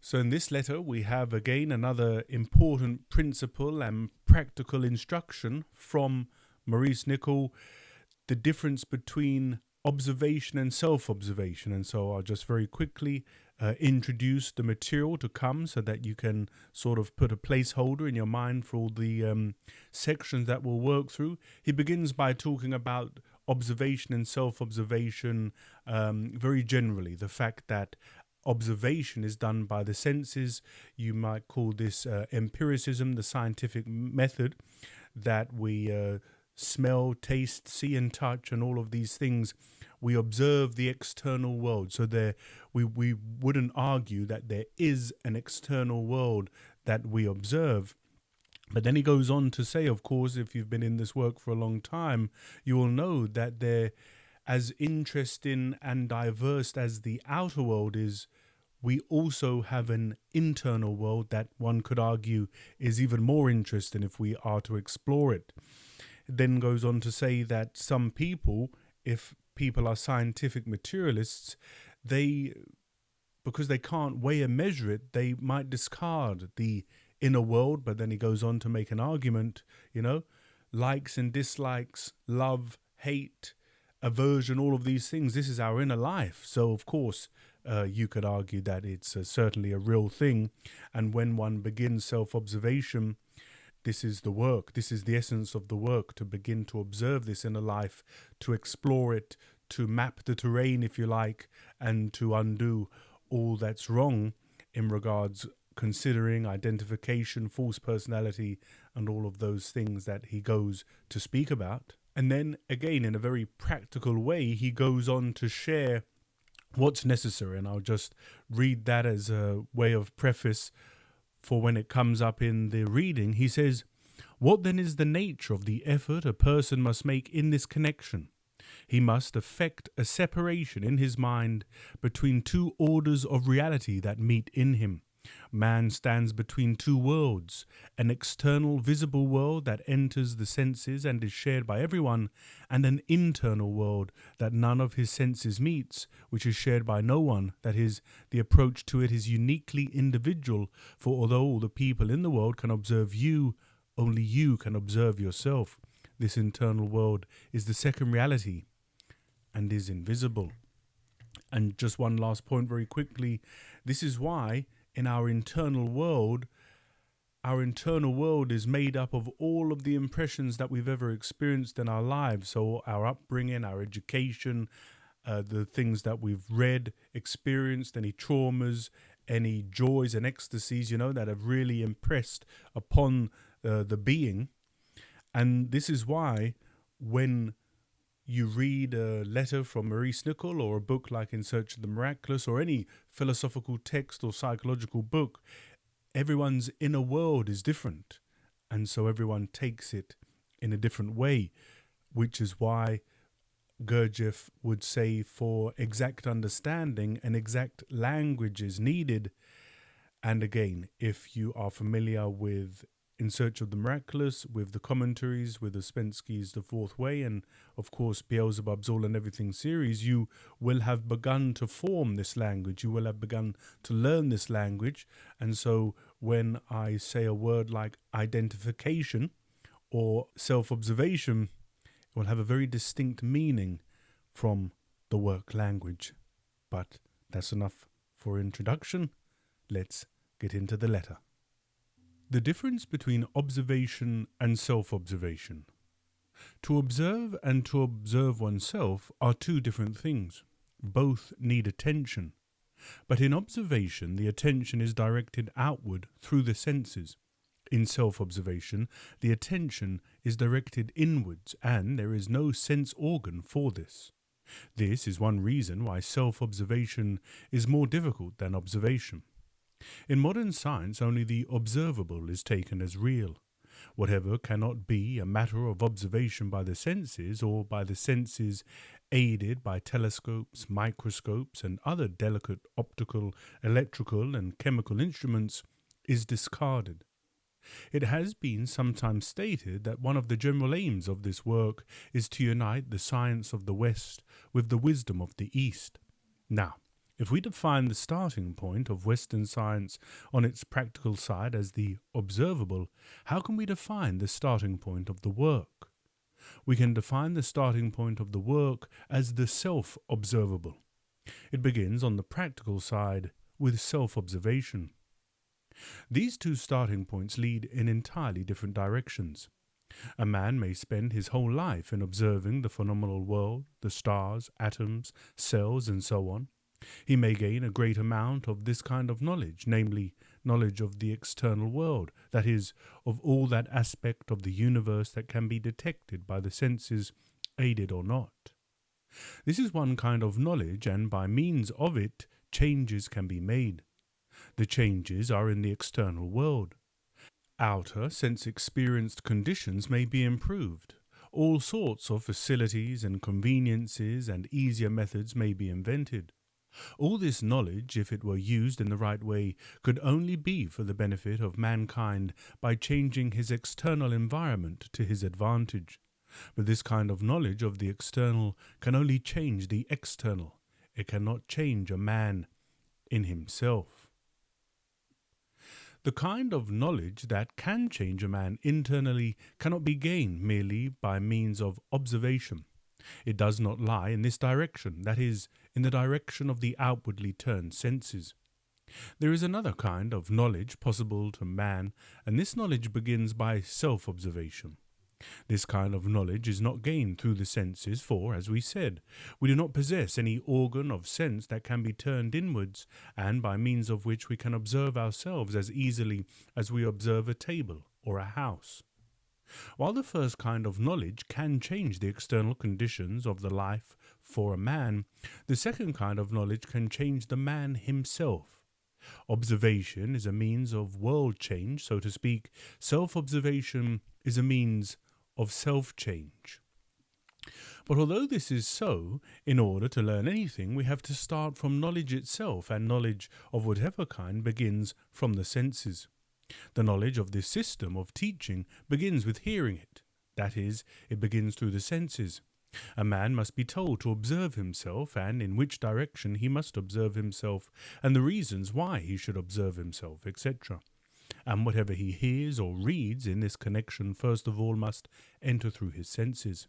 So in this letter, we have again another important principle and practical instruction from Maurice Nicoll, the difference between observation and self-observation. And so I'll just very quickly introduce the material to come so that you can sort of put a placeholder in your mind for all the sections that we'll work through. He begins by talking about observation and self-observation very generally, the fact that observation is done by the senses. You might call this empiricism, the scientific method that we smell, taste, see and touch and all of these things. We observe the external world. So we wouldn't argue that there is an external world that we observe. But then he goes on to say, of course, if you've been in this work for a long time, you will know that they're as interesting and diverse as the outer world is. We also have an internal world that one could argue is even more interesting if we are to explore it. It then goes on to say that some people, if people are scientific materialists, because they can't weigh and measure it, they might discard the inner world. But then he goes on to make an argument, likes and dislikes, love, hate, aversion, all of these things. This is our inner life. So, of course, you could argue that it's certainly a real thing. And when one begins self-observation, this is the work. This is the essence of the work, to begin to observe this inner life, to explore it, to map the terrain, if you like, and to undo all that's wrong in regards considering identification, false personality, and all of those things that he goes to speak about. And then again, in a very practical way, he goes on to share what's necessary. And I'll just read that as a way of preface for when it comes up in the reading. He says, "What then is the nature of the effort a person must make in this connection? He must effect a separation in his mind between two orders of reality that meet in him. Man stands between two worlds, an external visible world that enters the senses and is shared by everyone, and an internal world that none of his senses meets, which is shared by no one. That is, the approach to it is uniquely individual, for although all the people in the world can observe you, only you can observe yourself. This internal world is the second reality and is invisible." And just one last point very quickly. This is why in our internal world is made up of all of the impressions that we've ever experienced in our lives. So our upbringing, our education, the things that we've read, experienced, any traumas, any joys and ecstasies, that have really impressed upon the being. And this is why when you read a letter from Maurice Nicoll or a book like In Search of the Miraculous or any philosophical text or psychological book, everyone's inner world is different. And so everyone takes it in a different way, which is why Gurdjieff would say for exact understanding, an exact language is needed. And again, if you are familiar with In Search of the Miraculous, with the Commentaries, with Ouspensky's The Fourth Way, and of course Beelzebub's All and Everything series, you will have begun to form this language. You will have begun to learn this language. And so when I say a word like identification or self-observation, it will have a very distinct meaning from the work language. But that's enough for introduction. Let's get into the letter. The difference between observation and self-observation. To observe and to observe oneself are two different things. Both need attention. But in observation, the attention is directed outward through the senses. In self-observation, the attention is directed inwards, and there is no sense organ for this. This is one reason why self-observation is more difficult than observation. In modern science, only the observable is taken as real. Whatever cannot be a matter of observation by the senses, or by the senses aided by telescopes, microscopes, and other delicate optical, electrical, and chemical instruments, is discarded. It has been sometimes stated that one of the general aims of this work is to unite the science of the West with the wisdom of the East. Now, If we define the starting point of Western science on its practical side as the observable, how can we define the starting point of the work? We can define the starting point of the work as the self-observable. It begins on the practical side with self-observation. These two starting points lead in entirely different directions. A man may spend his whole life in observing the phenomenal world, the stars, atoms, cells, and so on. He may gain a great amount of this kind of knowledge, namely, knowledge of the external world, that is, of all that aspect of the universe that can be detected by the senses, aided or not. This is one kind of knowledge, and by means of it, changes can be made. The changes are in the external world. Outer, sense-experienced conditions may be improved. All sorts of facilities and conveniences and easier methods may be invented. All this knowledge, if it were used in the right way, could only be for the benefit of mankind by changing his external environment to his advantage. But this kind of knowledge of the external can only change the external. It cannot change a man in himself. The kind of knowledge that can change a man internally cannot be gained merely by means of observation. It does not lie in this direction, that is, in the direction of the outwardly turned senses. There is another kind of knowledge possible to man, and this knowledge begins by self-observation. This kind of knowledge is not gained through the senses, for, as we said, we do not possess any organ of sense that can be turned inwards, and by means of which we can observe ourselves as easily as we observe a table or a house. While the first kind of knowledge can change the external conditions of the life for a man, the second kind of knowledge can change the man himself. Observation is a means of world change, so to speak. Self-observation is a means of self-change. But although this is so, in order to learn anything, we have to start from knowledge itself, and knowledge of whatever kind begins from the senses. The knowledge of this system of teaching begins with hearing it. That is, it begins through the senses. A man must be told to observe himself, and in which direction he must observe himself, and the reasons why he should observe himself, etc. And whatever he hears or reads in this connection first of all must enter through his senses.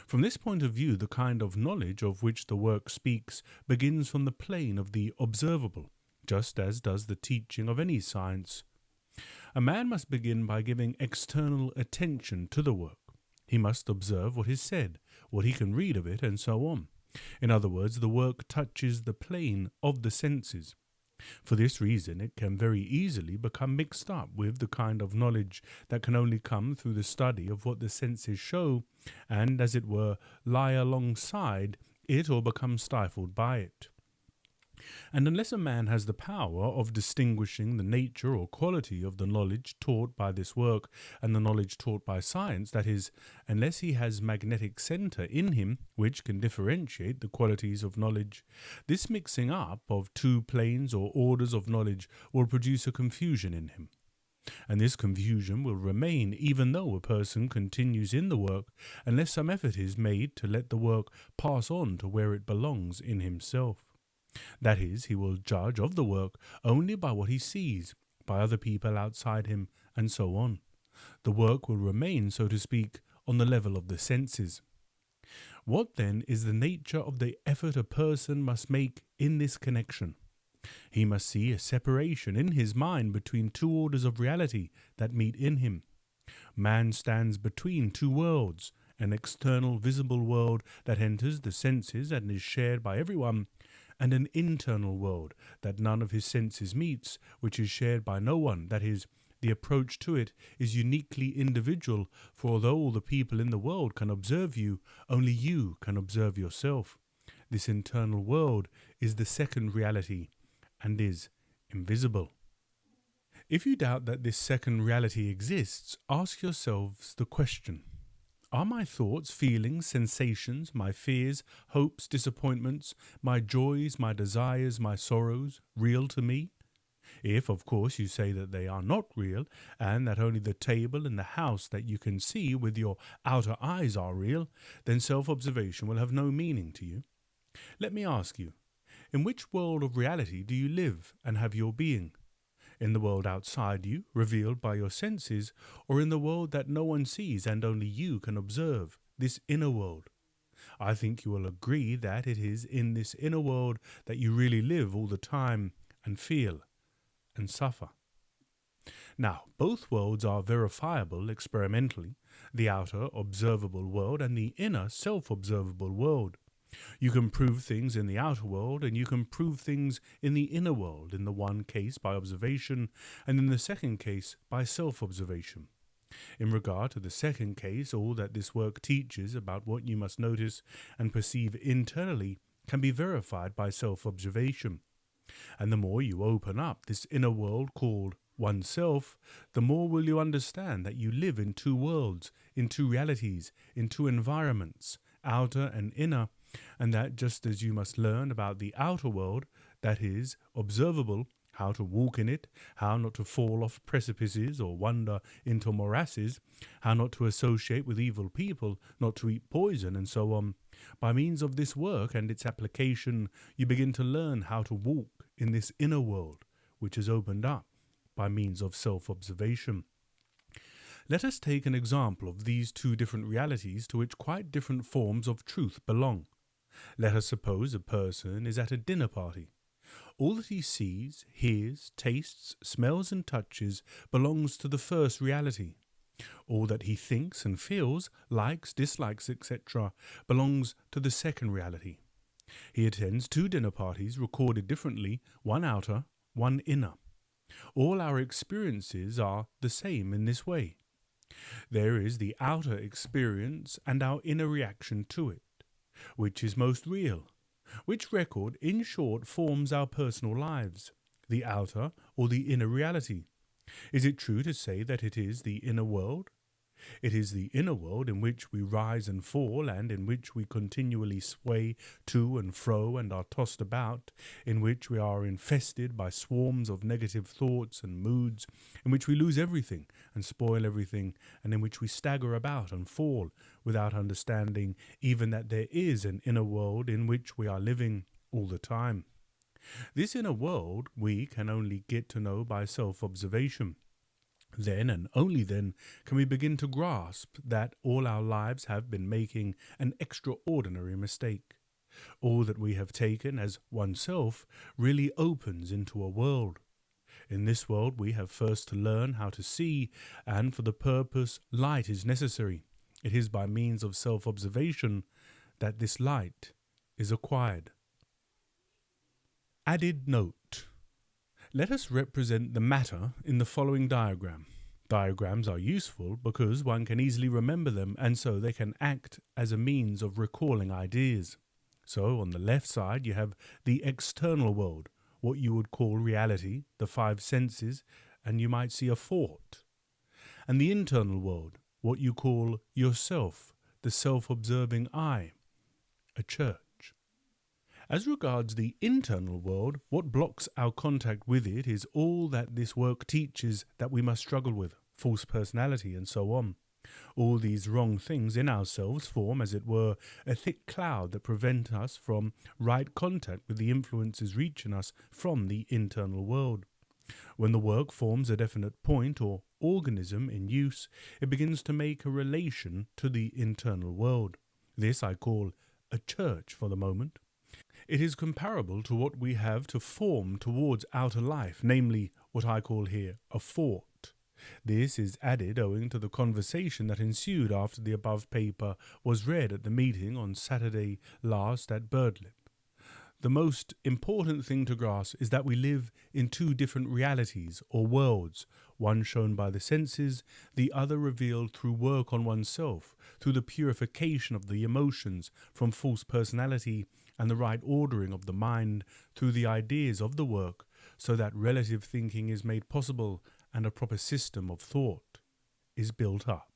From this point of view, the kind of knowledge of which the work speaks begins from the plane of the observable, just as does the teaching of any science. A man must begin by giving external attention to the work. He must observe what is said, what he can read of it, and so on. In other words, the work touches the plane of the senses. For this reason, it can very easily become mixed up with the kind of knowledge that can only come through the study of what the senses show, and, as it were, lie alongside it or become stifled by it. And unless a man has the power of distinguishing the nature or quality of the knowledge taught by this work and the knowledge taught by science, that is, unless he has magnetic centre in him which can differentiate the qualities of knowledge, this mixing up of two planes or orders of knowledge will produce a confusion in him. And this confusion will remain even though a person continues in the work, unless some effort is made to let the work pass on to where it belongs in himself. That is, he will judge of the work only by what he sees, by other people outside him, and so on. The work will remain, so to speak, on the level of the senses. What then is the nature of the effort a person must make in this connection? He must see a separation in his mind between two orders of reality that meet in him. Man stands between two worlds, an external visible world that enters the senses and is shared by everyone, and an internal world that none of his senses meets, which is shared by no one. That is, the approach to it is uniquely individual, for although all the people in the world can observe you, only you can observe yourself. This internal world is the second reality and is invisible. If you doubt that this second reality exists, ask yourselves the question: are my thoughts, feelings, sensations, my fears, hopes, disappointments, my joys, my desires, my sorrows, real to me? If, of course, you say that they are not real, and that only the table and the house that you can see with your outer eyes are real, then self-observation will have no meaning to you. Let me ask you, In which world of reality do you live and have your being? In the world outside you, revealed by your senses, or in the world that no one sees and only you can observe, this inner world? I think you will agree that it is in this inner world that you really live all the time and feel and suffer. Now, both worlds are verifiable experimentally, the outer observable world and the inner self-observable world. You can prove things in the outer world and you can prove things in the inner world, in the one case by observation and in the second case by self-observation. In regard to the second case, all that this work teaches about what you must notice and perceive internally can be verified by self-observation. And the more you open up this inner world called oneself, the more will you understand that you live in two worlds, in two realities, in two environments, outer and inner, and that just as you must learn about the outer world, that is, observable, how to walk in it, how not to fall off precipices or wander into morasses, how not to associate with evil people, not to eat poison, and so on. By means of this work and its application, you begin to learn how to walk in this inner world, which is opened up by means of self-observation. Let us take an example of these two different realities to which quite different forms of truth belong. Let us suppose a person is at a dinner party. All that he sees, hears, tastes, smells and touches belongs to the first reality. All that he thinks and feels, likes, dislikes, etc., belongs to the second reality. He attends two dinner parties recorded differently, one outer, one inner. All our experiences are the same in this way. There is the outer experience and our inner reaction to it. Which is most real? Which record, in short, forms our personal lives, the outer or the inner reality? Is it true to say that it is the inner world? It is the inner world in which we rise and fall and in which we continually sway to and fro and are tossed about, in which we are infested by swarms of negative thoughts and moods, in which we lose everything and spoil everything, and in which we stagger about and fall without understanding even that there is an inner world in which we are living all the time. This inner world we can only get to know by self-observation. Then and only then can we begin to grasp that all our lives have been making an extraordinary mistake. All that we have taken as oneself really opens into a world. In this world we have first to learn how to see, and for the purpose light is necessary. It is by means of self-observation that this light is acquired. Added note. Let us represent the matter in the following diagram. Diagrams are useful because one can easily remember them and so they can act as a means of recalling ideas. So on the left side you have the external world, what you would call reality, the five senses, and you might see a fort. And the internal world, what you call yourself, the self-observing I, a church. As regards the internal world, what blocks our contact with it is all that this work teaches that we must struggle with, false personality and so on. All these wrong things in ourselves form, as it were, a thick cloud that prevent us from right contact with the influences reaching us from the internal world. When the work forms a definite point or organism in use, it begins to make a relation to the internal world. This I call a church for the moment. It is comparable to what we have to form towards outer life, namely what I call here a fort. This is added owing to the conversation that ensued after the above paper was read at the meeting on Saturday last at Birdlip. The most important thing to grasp is that we live in two different realities or worlds, one shown by the senses, the other revealed through work on oneself, through the purification of the emotions from false personality and the right ordering of the mind through the ideas of the work, so that relative thinking is made possible and a proper system of thought is built up.